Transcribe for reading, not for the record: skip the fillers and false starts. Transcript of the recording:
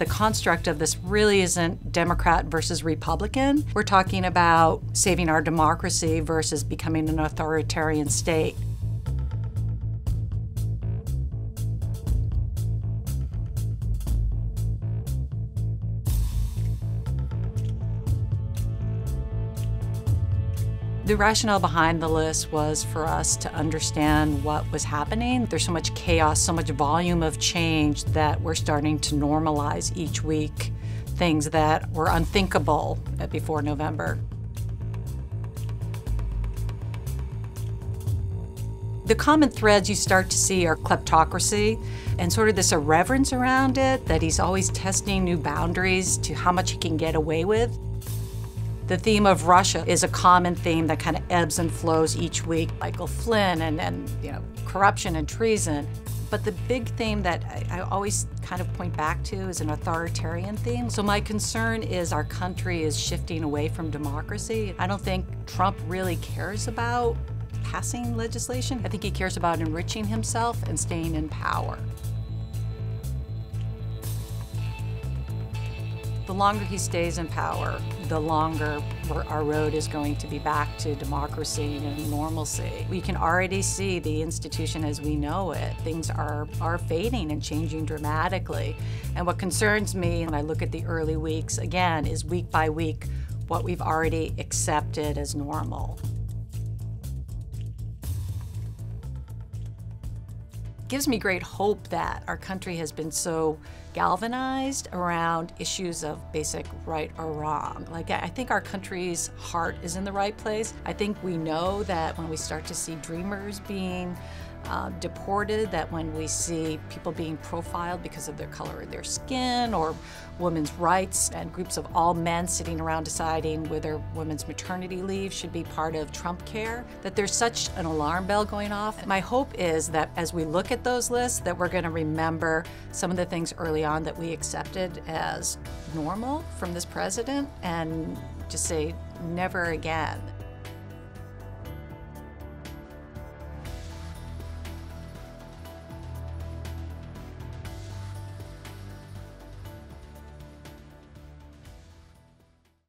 The construct of this really isn't Democrat versus Republican. We're talking about saving our democracy versus becoming an authoritarian state. The rationale behind the list was for us to understand what was happening. There's so much chaos, so much volume of change that we're starting to normalize each week, things that were unthinkable before November. The common threads you start to see are kleptocracy and sort of this irreverence around it, that he's always testing new boundaries to how much he can get away with. The theme of Russia is a common theme that kind of ebbs and flows each week. Michael Flynn and corruption and treason. But the big theme that I always kind of point back to is an authoritarian theme. So my concern is our country is shifting away from democracy. I don't think Trump really cares about passing legislation. I think he cares about enriching himself and staying in power. The longer he stays in power, the longer our road is going to be back to democracy and normalcy. We can already see the institution as we know it. Things are fading and changing dramatically. And what concerns me when I look at the early weeks, again, is week by week what we've already accepted as normal. It gives me great hope that our country has been so galvanized around issues of basic right or wrong. I think our country's heart is in the right place. I think we know that when we start to see dreamers being deported, that when we see people being profiled because of their color of their skin, or women's rights and groups of all men sitting around deciding whether women's maternity leave should be part of Trumpcare, that there's such an alarm bell going off. My hope is that as we look at those lists, that we're going to remember some of the things early on that we accepted as normal from this president and just say never again.